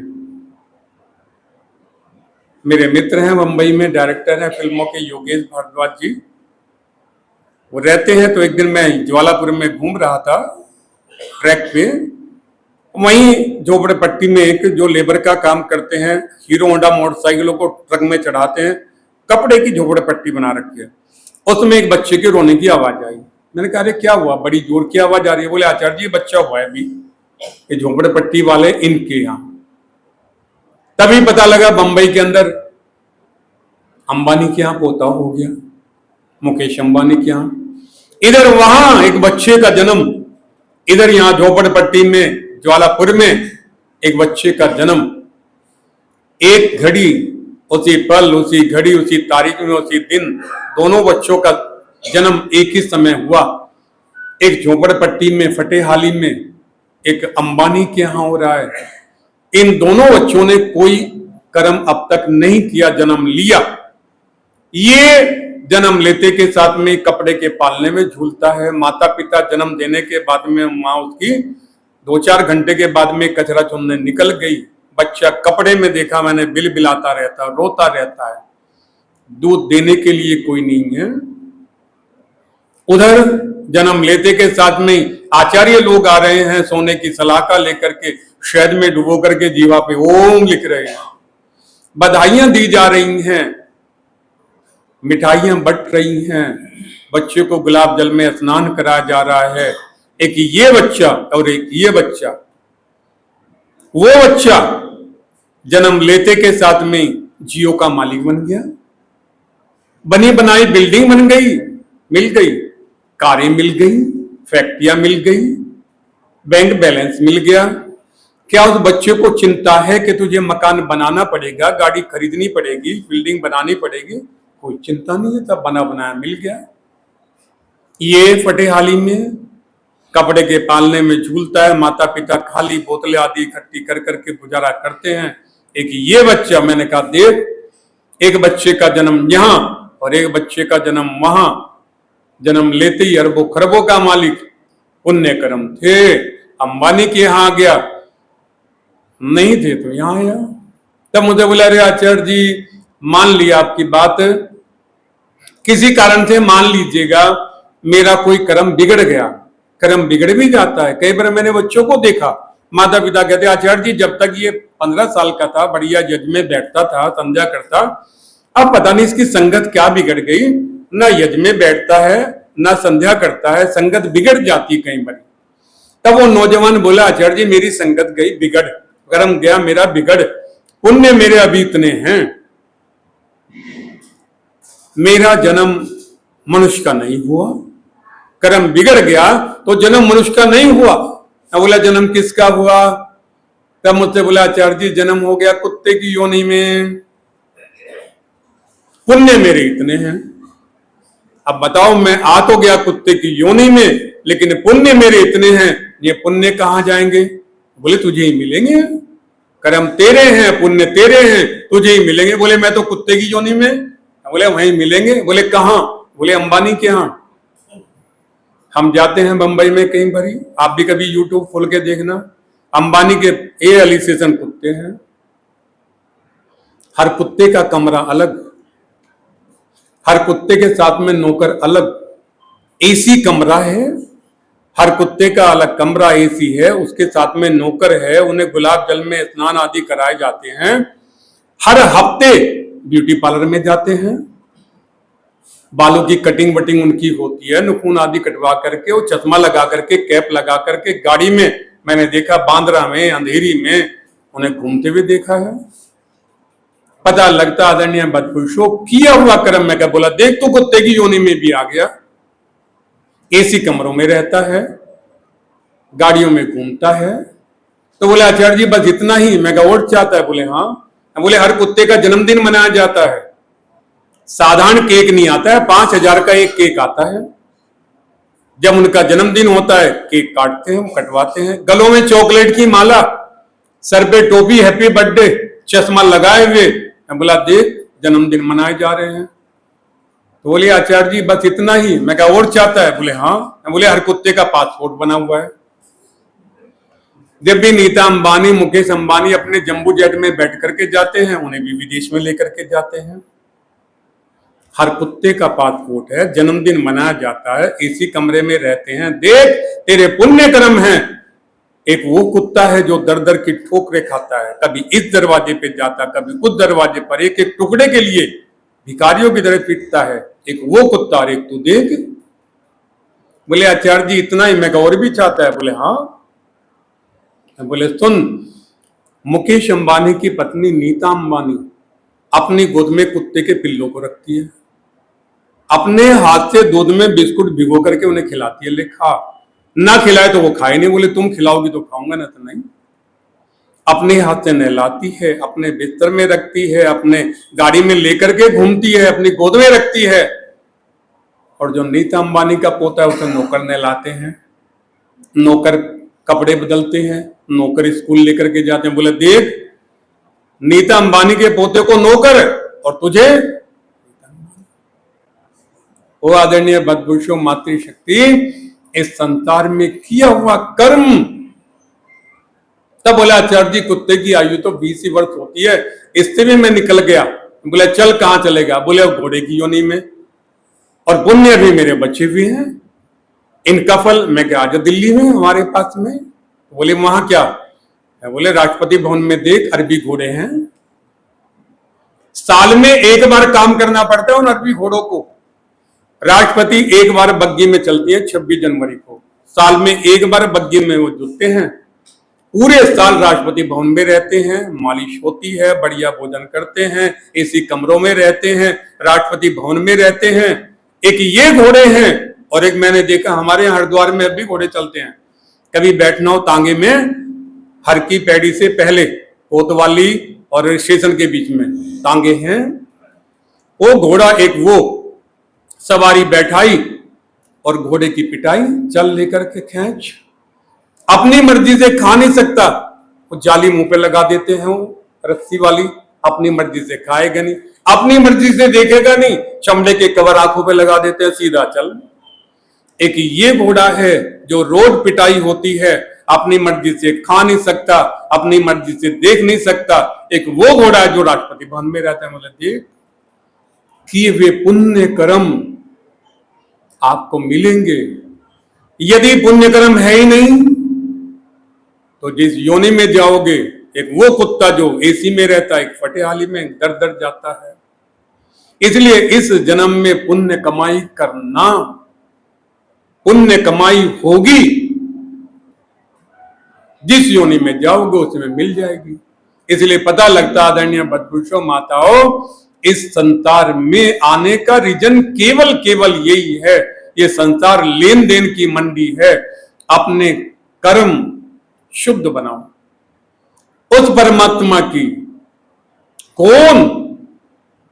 मेरे मित्र हैं मुंबई में, डायरेक्टर हैं फिल्मों के, योगेश भारद्वाज जी, वो रहते हैं। तो एक दिन मैं ज्वालापुर में घूम रहा था ट्रैक पे, वहीं झोपड़पट्टी में एक जो लेबर का काम करते हैं, हीरो होंडा मोटरसाइकिलों को ट्रक में चढ़ाते हैं, कपड़े की झोपड़पट्टी बना रखी है, उसमें एक बच्चे के रोने की आवाज आई। मैंने कहा अरे क्या हुआ, बड़ी जोर की आवाज आ रही है। बोले आचार्य जी बच्चा हुआ है अभी, ये झोपड़पट्टी वाले इनके यहाँ। तभी पता लगा बंबई के अंदर अंबानी के यहाँ पोता हो गया, मुकेश अंबानी के यहाँ। इधर वहां एक बच्चे का जन्म, इधर यहाँ झोपड़पट्टी में ज्वालापुर में एक बच्चे का जन्म, एक घड़ी उसी पल, उसी घड़ी, उसी तारीख में, उसी दिन दोनों बच्चों का जन्म एक ही समय हुआ। एक झोपड़पट्टी में फटेहाली में, एक अंबानी के यहां हो रहा है। इन दोनों बच्चों ने कोई कर्म अब तक नहीं किया, जन्म लिया। ये जन्म लेते के साथ में कपड़े के पालने में झूलता है। माता पिता जन्म देने के बाद में माँ उसकी 2-4 घंटे के बाद में कचरा चुनने निकल गई। बच्चा कपड़े में देखा मैंने, बिलबिलाता रहता, रोता रहता है, दूध देने के लिए कोई नहीं है। उधर जन्म लेते के साथ में आचार्य लोग आ रहे हैं सोने की सलाखा लेकर के, शहद में डुबो करके जीवा पे ओम लिख रहे हैं, बधाइयां दी जा रही हैं, मिठाइयां बंट रही हैं, बच्चे को गुलाब जल में स्नान कराया जा रहा है। एक ये बच्चा और एक ये बच्चा, वो बच्चा जन्म लेते के साथ में जियो का मालिक बन गया, बनी बनाई बिल्डिंग बन गई, मिल गई, कारें मिल गई, फैक्ट्रियां मिल गई, बैंक बैलेंस मिल गया। क्या उस बच्चे को चिंता है कि तुझे मकान बनाना पड़ेगा, गाड़ी खरीदनी पड़ेगी, बिल्डिंग बनानी पड़ेगी? कोई चिंता नहीं है, तब बना बनाया मिल गया। ये फटेहाली में कपड़े के पालने में झूलता है, माता पिता खाली बोतलें आदि इकट्ठी कर करके गुजारा करते हैं। एक ये बच्चा, मैंने कहा देख, एक बच्चे का जन्म यहां और एक बच्चे का जन्म वहां, जन्म लेते ही अरबों खरबों का मालिक, पुण्य कर्म थे, अंबानी के यहां आ गया, नहीं थे तो यहां आया। तब मुझे बोला अरे आचार्य जी मान लिया आपकी बात, किसी कारण से मान लीजिएगा मेरा कोई कर्म बिगड़ गया, कर्म बिगड़ भी जाता है। कई बार मैंने बच्चों को देखा, माता पिता कहते आचार्य जी जब तक ये 15 साल का था बढ़िया यज्ञ में बैठता था, संध्या करता, अब पता नहीं इसकी संगत क्या बिगड़ गई, ना यज्ञ में बैठता है ना संध्या करता है, संगत बिगड़ जाती कई बार। तब वो नौजवान बोला आचार्य जी मेरी संगत गई बिगड़, कर्म गया मेरा बिगड़, पुण्य मेरे अभी इतने हैं, मेरा जन्म मनुष्य का नहीं हुआ, कर्म बिगड़ गया तो जन्म मनुष्य का नहीं हुआ। बोला जन्म किसका हुआ? तब मुझसे बोला आचार्य जी जन्म हो गया कुत्ते की योनि में, पुण्य मेरे इतने हैं। अब बताओ मैं आ तो गया कुत्ते की योनि में, लेकिन पुण्य मेरे इतने हैं, ये पुण्य कहां जाएंगे? बोले तुझे ही मिलेंगे, कर्म तेरे हैं, पुण्य तेरे हैं, तुझे ही मिलेंगे। बोले मैं तो कुत्ते की योनि में। बोले वहीं मिलेंगे। बोले कहां? बोले अंबानी के यहां। हम जाते हैं बंबई में कई बारी, आप भी कभी यूट्यूब खोल के देखना, अंबानी के ए एलिसेशन कुत्ते हैं, हर कुत्ते का कमरा अलग, हर कुत्ते के साथ में नौकर अलग, एसी कमरा है, हर कुत्ते का अलग कमरा एसी है, उसके साथ में नौकर है, उन्हें गुलाब जल में स्नान आदि कराए जाते हैं, हर हफ्ते ब्यूटी पार्लर में जाते हैं, बालों की कटिंग वटिंग उनकी होती है, नुखून आदि कटवा करके, वो चश्मा लगा करके, कैप लगा करके गाड़ी में मैंने देखा, बांद्रा में, अंधेरी में उन्हें घूमते हुए देखा है। पता लगता आदरणीय बदपुरुषों किया हुआ कर्म। मैं क्या बोला, देख तो कुत्ते की योनि में भी आ गया, एसी कमरों में रहता है, गाड़ियों में घूमता है। तो बोले आचार्य जी बस इतना ही? मैं क्या और चाहता है? बोले हाँ। बोले हर कुत्ते का जन्मदिन मनाया जाता है, साधारण केक नहीं आता है, 5,000 का एक केक आता है। जब उनका जन्मदिन होता है केक काटते हैं, कटवाते हैं, गलों में चॉकलेट की माला, सर पे टोपी, हैप्पी बर्थडे, चश्मा लगाए हुए। मैं बोला देख जन्मदिन मनाए जा रहे हैं। तो बोले आचार्य जी बस इतना ही? मैं क्या और चाहता है? बोले हाँ। मैं बोले हर कुत्ते का पासपोर्ट बना हुआ है। जब भी नीता अंबानी, मुकेश अंबानी अपने जंबू जेट में बैठ करके जाते हैं, उन्हें भी विदेश में लेकर के जाते हैं। हर कुत्ते का पासपोर्ट है, जन्मदिन मनाया जाता है, इसी कमरे में रहते हैं। देख तेरे पुण्य कर्म हैं। एक वो कुत्ता है जो दर दर की ठोकरें खाता है, कभी इस दरवाजे पे जाता, कभी उस दरवाजे पर, एक एक टुकड़े के लिए भिखारियों की तरह पीटता है। एक वो कुत्ता और एक तू देख। बोले आचार्य जी इतना ही? मैं और भी चाहता है? बोले हाँ। बोले सुन, मुकेश अंबानी की पत्नी नीता अंबानी अपनी गोद में कुत्ते के पिल्लों को रखती है, अपने हाथ से दूध में बिस्कुट भिगो करके उन्हें खिलाती है, ले खा। ना खिलाए तो वो खाए नहीं। बोले तुम खिलाओगी तो खाऊंगा, ना तो नहीं। अपने हाथ से नहलाती है, अपने बिस्तर में रखती है, अपने गाड़ी में लेकर के घूमती है, अपनी गोद में रखती है। और जो नीता अंबानी का पोता है उसे नौकर नहलाते हैं, नौकर कपड़े बदलते हैं, नौकर स्कूल लेकर के जाते हैं। बोले देख नीता अंबानी के पोते को नौकर और तुझे। वो आदरणीय बदपुरुषों, मातृशक्ति इस संसार में किया हुआ कर्म। तब बोला आचार्य जी कुत्ते की आयु तो 20 ही वर्ष होती है, इससे भी मैं निकल गया। बोले चल कहां चलेगा? बोले घोड़े की योनि में, और पुण्य भी मेरे बच्चे भी हैं। इनका फल मैं क्या आज दिल्ली में हमारे पास में? बोले वहां क्या? बोले राष्ट्रपति भवन में देख अरबी घोड़े हैं। साल में एक बार काम करना पड़ता है उन अरबी घोड़ों को। राष्ट्रपति एक बार बग्गी में चलती है 26 जनवरी को, साल में एक बार बग्गी में वो जुटते हैं। पूरे साल राष्ट्रपति भवन में रहते हैं, मालिश होती है, बढ़िया भोजन करते हैं, एसी कमरों में रहते हैं, राष्ट्रपति भवन में रहते हैं। एक ये घोड़े हैं, और एक मैंने देखा हमारे हरिद्वार में अभी घोड़े चलते हैं। कभी बैठना हो तांगे में, हर की पैड़ी से पहले कोतवाली और स्टेशन के बीच में तांगे हैं, वो घोड़ा एक वो सवारी बैठाई और घोड़े की पिटाई, चल लेकर के खींच। अपनी मर्जी से खा नहीं सकता, वो जाली मुंह पे लगा देते हैं, वो रस्सी वाली, अपनी मर्जी से खाएगा नहीं, अपनी मर्जी से देखेगा नहीं, चमड़े के कवर आंखों पे लगा देते हैं, सीधा चल। एक ये घोड़ा है जो रोज पिटाई होती है, अपनी मर्जी से खा नहीं सकता, अपनी मर्जी से देख नहीं सकता। एक वो घोड़ा है जो राष्ट्रपति भवन में रहता है। मतलब देख किए हुए पुण्य कर्म आपको मिलेंगे। यदि पुण्य कर्म है ही नहीं तो जिस योनि में जाओगे, एक वो कुत्ता जो एसी में रहता है, एक फटेहाली में दर दर जाता है। इसलिए इस जन्म में पुण्य कमाई करना, पुण्य कमाई होगी, जिस योनि में जाओगे उसमें मिल जाएगी। इसलिए पता लगता आदरणीय बदपुरुषों, माताओं, इस संसार में आने का रीजन केवल केवल यही है। ये संसार लेन देन की मंडी है। अपने कर्म शुद्ध बनाओ उस परमात्मा की। कौन?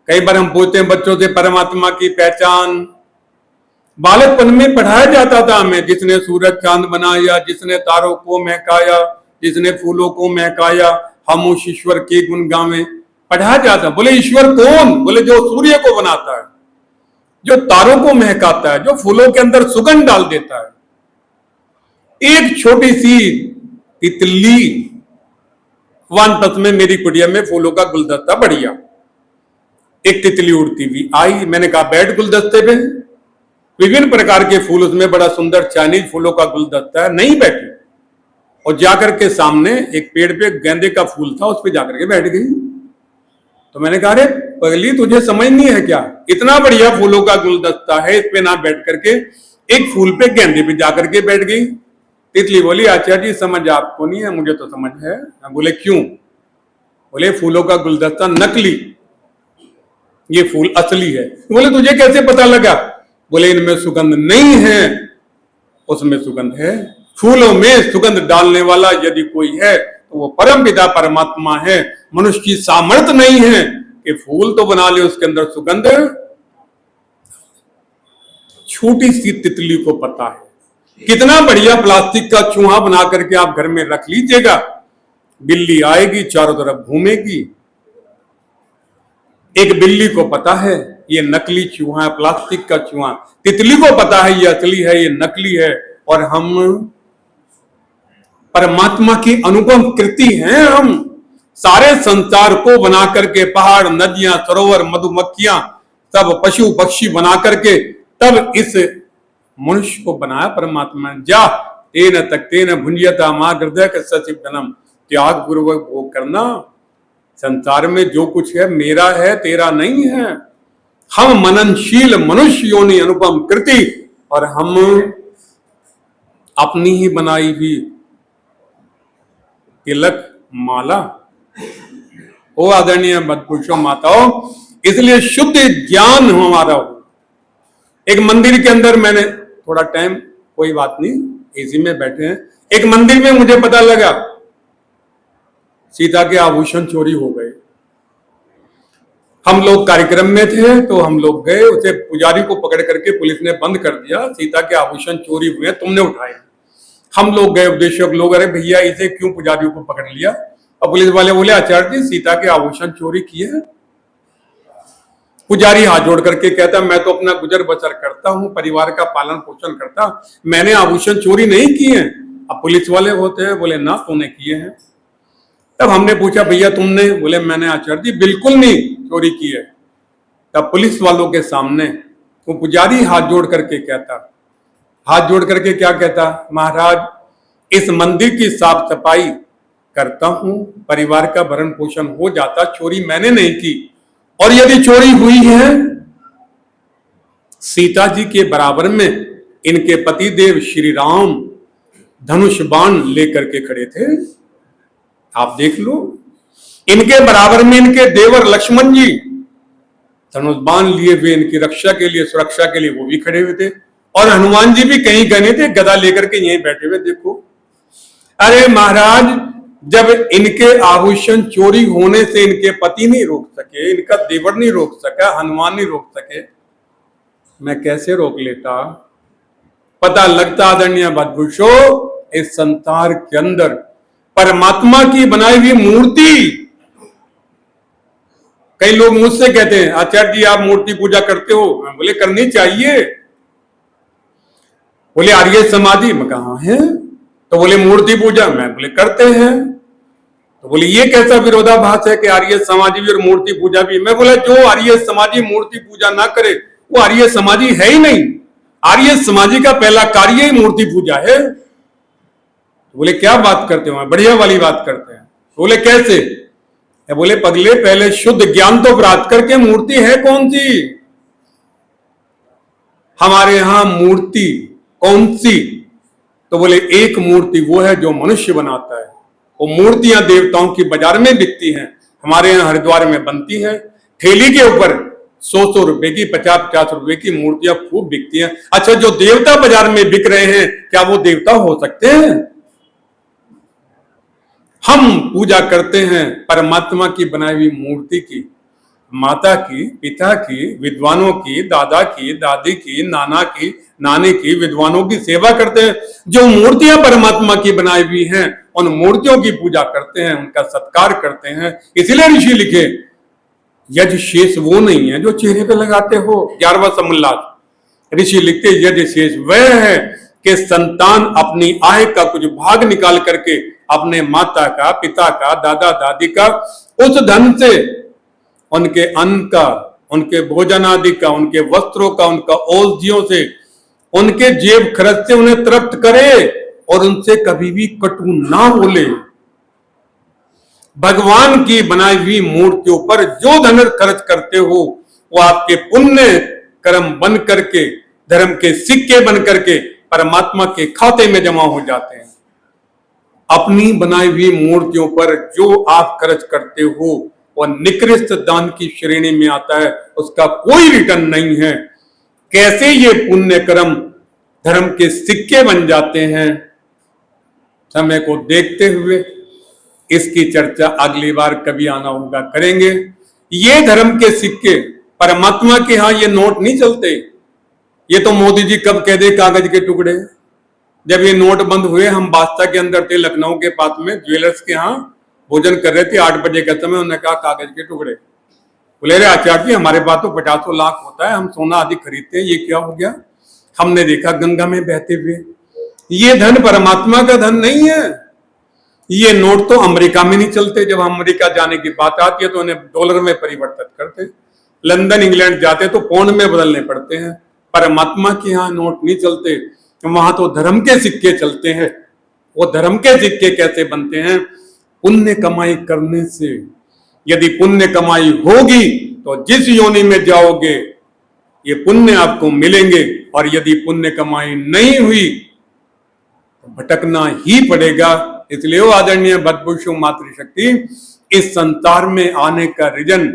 कई बार हम पूछते हैं बच्चों से परमात्मा की पहचान। बालकपन में पढ़ाया जाता था हमें, जिसने सूरज चांद बनाया, जिसने तारों को महकाया, जिसने फूलों को महकाया, हम उस ईश्वर के गुण गावें। पढ़ाया जाता। बोले ईश्वर कौन? बोले जो सूर्य को बनाता है, जो तारों को महकाता है, जो फूलों के अंदर सुगंध डाल देता है। एक छोटी सी तितली, वानपथ में मेरी कुटिया में फूलों का गुलदस्ता बढ़िया, एक तितली उड़ती हुई आई। मैंने कहा बैठ गुलदस्ते पे, विभिन्न प्रकार के फूल, उसमें बड़ा सुंदर चाइनीज फूलों का गुलदस्ता है। नहीं बैठी, और जाकर के सामने एक पेड़ पे गेंदे का फूल था, उस पे जाकर के बैठ गई। तो मैंने कहा, अरे पगली तुझे समझ नहीं है क्या, इतना बढ़िया फूलों का गुलदस्ता है, इस पे ना बैठ करके एक फूल पे गेंदे पे जाकर के बैठ गई। तितली बोली, आचार्य जी समझ आपको नहीं है, मुझे तो समझ है। बोले क्यों? बोले फूलों का गुलदस्ता नकली, ये फूल असली है। बोले तुझे कैसे पता लगा? बोले इनमें सुगंध नहीं है, उसमें सुगंध है। फूलों में सुगंध डालने वाला यदि कोई है तो वो परम पिता परमात्मा है। मनुष्य की सामर्थ्य नहीं है कि फूल तो बना ले, उसके अंदर सुगंध है। छोटी सी तितली को पता है। कितना बढ़िया प्लास्टिक का चूहा बना करके आप घर में रख लीजिएगा, बिल्ली आएगी चारों तरफ घूमेगी। एक बिल्ली को पता है ये नकली चूहा है, प्लास्टिक का चूहा। तितली को पता है ये असली है, ये नकली है। और हम परमात्मा की अनुपम कृति हैं। हम सारे संसार को बना करके, पहाड़, नदियां, सरोवर, मधुमक्खियां, सब पशु पक्षी बना करके तब इस मनुष्य को बनाया परमात्मा ने। जा तेन तक्तेन भुंजयता मां हृदय के सचिव जन्म, त्याग पूर्वक भोग करना। संसार में जो कुछ है मेरा है, तेरा नहीं है। हम मननशील मनुष्य योनि अनुपम कृति, और हम अपनी ही बनाई हुई तिलक माला। ओ आदरणीय मत माताओं, इसलिए शुद्ध ज्ञान हमारा हो। एक मंदिर के अंदर मैंने थोड़ा टाइम, कोई बात नहीं, एसी में बैठे हैं, एक मंदिर में मुझे पता लगा सीता के आभूषण चोरी हो गए। हम लोग कार्यक्रम में थे तो हम लोग गए, उसे पुजारी को पकड़ करके पुलिस ने बंद कर दिया। सीता के आभूषण चोरी हुए, तुमने उठाए। हम लोग गए, उपदेशक लोग, अरे भैया इसे क्यों पुजारियों को पकड़ लिया? और पुलिस वाले बोले, आचार्य जी सीता के आभूषण चोरी किए हैं। पुजारी हाथ जोड़ करके कहता, मैं तो अपना गुजर बसर करता हूं, परिवार का पालन पोषण करता, मैंने आभूषण चोरी नहीं किए हैं। अब पुलिस वाले होते हैं, बोले ना तूने किए हैं। तब हमने पूछा, भैया तुमने? बोले मैंने आचार्य जी बिल्कुल नहीं चोरी की है। तब पुलिस वालों के सामने वो पुजारी हाथ जोड़ करके कहता, हाथ जोड़ करके क्या कहता, महाराज इस मंदिर की साफ सफाई करता हूं, परिवार का भरण पोषण हो जाता, चोरी मैंने नहीं की। और यदि चोरी हुई है, सीता जी के बराबर में इनके पति देव श्री राम धनुष बाण लेकर के खड़े थे, आप देख लो। इनके बराबर में इनके देवर लक्ष्मण जी धनुष बाण लिए हुए इनकी रक्षा के लिए, सुरक्षा के लिए वो भी खड़े हुए थे। और हनुमान जी भी कहीं गए नहीं थे, गदा लेकर के यहीं बैठे हुए। देखो, अरे महाराज जब इनके आभूषण चोरी होने से इनके पति नहीं रोक सके, इनका देवर नहीं रोक सका, हनुमान नहीं रोक सके, मैं कैसे रोक लेता? पता लगता आदरणीय भद्भूषो, इस संसार के अंदर परमात्मा की बनाई हुई मूर्ति। कई लोग मुझसे कहते हैं, आचार्य जी आप मूर्ति पूजा करते हो? मैं बोले करनी चाहिए। बोले आर्य समाधि में कहां है? तो बोले मूर्ति पूजा, मैं बोले करते हैं। तो बोले ये कैसा विरोधाभास है कि आर्य समाधि भी और मूर्ति पूजा भी? मैं बोला जो आर्य समाधि मूर्ति पूजा ना करे वो आर्य समाधि है ही नहीं। आर्य समाधि का पहला कार्य ही मूर्ति पूजा है। तो बोले क्या बात करते हो? बढ़िया वाली बात करते हैं। बोले कैसे? बोले पगले पहले शुद्ध ज्ञान तो प्राप्त करके मूर्ति है कौन सी? हमारे यहां मूर्ति कौन सी? तो बोले एक मूर्ति वो है जो मनुष्य बनाता है। वो मूर्तियां देवताओं की बाजार में बिकती हैं, हमारे यहाँ हरिद्वार में बनती हैं। ठेली के ऊपर 100 रुपए की, 50 रुपए की मूर्तियां खूब बिकती हैं। अच्छा, जो देवता बाजार में बिक रहे हैं क्या वो देवता हो सकते हैं? हम पूजा करते हैं परमात्मा की बनाई हुई मूर्ति की, माता की, पिता की, विद्वानों की, दादा की, दादी की, नाना की, नानी की, विद्वानों की सेवा करते हैं। जो मूर्तियां परमात्मा की बनाई हुई हैं उन मूर्तियों की पूजा करते हैं, उनका सत्कार करते हैं। इसलिए ऋषि लिखे, यज शेष वो नहीं है जो चेहरे पे लगाते हो। 11वां समुल्लास ऋषि लिखते, यज शेष वह है कि संतान अपनी आय का कुछ भाग निकाल करके अपने माता का, पिता का, दादा दादी का उस धन से, उनके अन्न का, उनके भोजन आदि का, उनके वस्त्रों का, उनका औषधियों से, उनके जेब खर्च से उन्हें तृप्त करे और उनसे कभी भी कटु ना बोले। भगवान की बनाई हुई मूर्तियों पर जो धन खर्च करते हो वो आपके पुण्य कर्म बन करके, धर्म के सिक्के बन करके परमात्मा के खाते में जमा हो जाते हैं। अपनी बनाई हुई मूर्तियों पर जो आप खर्च करते हो वह निकृष्ट दान की श्रेणी में आता है, उसका कोई रिटर्न नहीं है। कैसे ये पुण्य कर्म धर्म के सिक्के बन जाते हैं, समय को देखते हुए इसकी चर्चा अगली बार कभी आना होगा करेंगे। ये धर्म के सिक्के परमात्मा के यहां ये नोट नहीं चलते। ये तो मोदी जी कब कह दे कागज के टुकड़े। जब ये नोट बंद हुए, हम बादशाह के अंदर थे लखनऊ के पास में, ज्वेलर्स के यहाँ भोजन कर रहे थे, 8 बजे का समय, उन्होंने कहा कागज के टुकड़े। बोले रे आचार्य जी, हमारे पास तो 50 लाख होता है, हम सोना आदि खरीदते हैं, ये क्या हो गया? हमने देखा गंगा में बहते हुए। ये धन परमात्मा का धन नहीं है। ये नोट तो अमेरिका में नहीं चलते, जब अमेरिका जाने की बात आती है तो उन्हें डॉलर में परिवर्तित करते, लंदन इंग्लैंड जाते तो पौंड में बदलने पड़ते हैं। परमात्मा के यहाँ नोट नहीं चलते, वहां तो धर्म के सिक्के चलते हैं। वो धर्म के सिक्के कैसे बनते हैं? पुण्य कमाई करने से। यदि पुण्य कमाई होगी तो जिस योनि में जाओगे ये पुण्य आपको मिलेंगे, और यदि पुण्य कमाई नहीं हुई तो भटकना ही पड़ेगा। इसलिए वो आदरणीय बदपुरुषों मातृशक्ति, इस संसार में आने का रीजन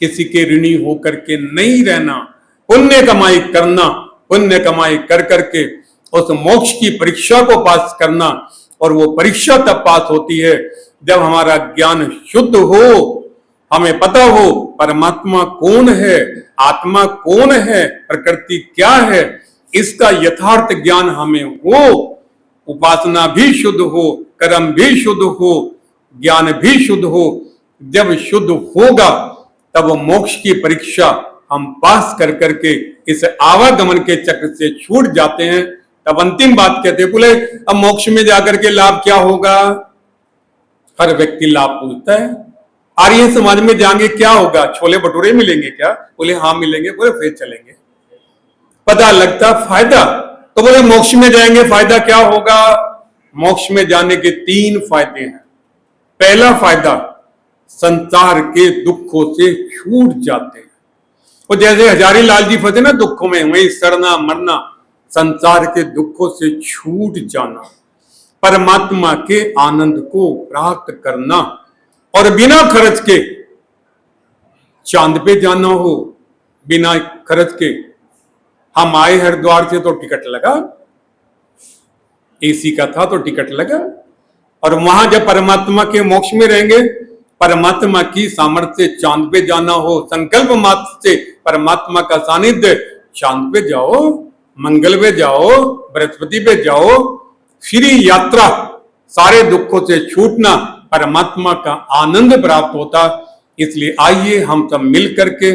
किसी के ऋणी होकर के नहीं रहना, पुण्य कमाई करना, पुण्य कमाई कर करके उस मोक्ष की परीक्षा को पास करना। और वो परीक्षा तब पास होती है जब हमारा ज्ञान शुद्ध हो, हमें पता हो परमात्मा कौन है, आत्मा कौन है, प्रकृति क्या है, इसका यथार्थ ज्ञान हमें हो, उपासना भी शुद्ध हो, कर्म भी शुद्ध हो, ज्ञान भी शुद्ध हो। जब शुद्ध होगा तब मोक्ष की परीक्षा हम पास कर करके इस आवागमन के चक्र से छूट जाते हैं। तब अंतिम बात कहते हैं, बोले अब मोक्ष में जाकर के लाभ क्या होगा? हर व्यक्ति लाभ पूछता है। आर्य समाज में जाएंगे क्या होगा? छोले भटूरे मिलेंगे क्या? बोले हाँ मिलेंगे। बोले फिर चलेंगे। पता लगता फायदा, तो बोले मोक्ष में जाएंगे फायदा क्या होगा? मोक्ष में जाने के 3 फायदे हैं। पहला फायदा, संसार के दुखों से छूट जाते हैं। वो जैसे हजारी लाल जी फंसे ना दुखों में, वही सड़ना मरना, संसार के दुखों से छूट जाना, परमात्मा के आनंद को प्राप्त करना, और बिना खर्च के चांद पे जाना हो, बिना खर्च के। हम आए हरिद्वार से तो टिकट लगा, एसी का था तो टिकट लगा, और वहां जब परमात्मा के मोक्ष में रहेंगे, परमात्मा की सामर्थ्य से चांद पे जाना हो, संकल्प मात्र से परमात्मा का सानिध्य, चांद पे जाओ, मंगल पे जाओ, बृहस्पति पे जाओ, फ्री यात्रा, सारे दुखों से छूटना, परमात्मा का आनंद प्राप्त होता। इसलिए आइए हम सब मिल करके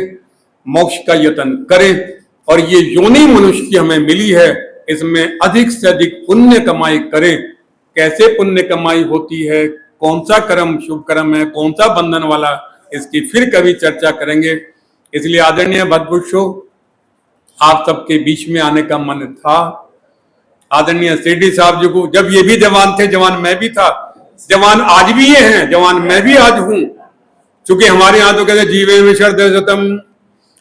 मोक्ष का यत्न करें, और ये योनि मनुष्य की हमें मिली है, इसमें अधिक से अधिक पुण्य कमाई करें। कैसे पुण्य कमाई होती है, कौन सा कर्म शुभ कर्म है, कौन सा बंधन वाला, इसकी फिर कभी चर्चा करेंगे। इसलिए आदरणीय बदपुरुषों, आप सबके बीच में आने का मन था। आदरणीय सेठी साहब जी को, जब ये भी जवान थे, जवान मैं भी था, जवान आज भी ये हैं, जवान मैं भी आज हूं। क्योंकि हमारे यहाँ तो कहते जीवे विशर्दतम,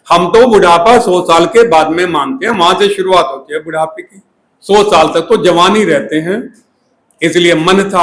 हम तो बुढ़ापा 100 साल के बाद में मानते हैं, वहां से शुरुआत होती है बुढ़ापे की। 100 साल तक तो जवान ही रहते हैं। इसलिए मन था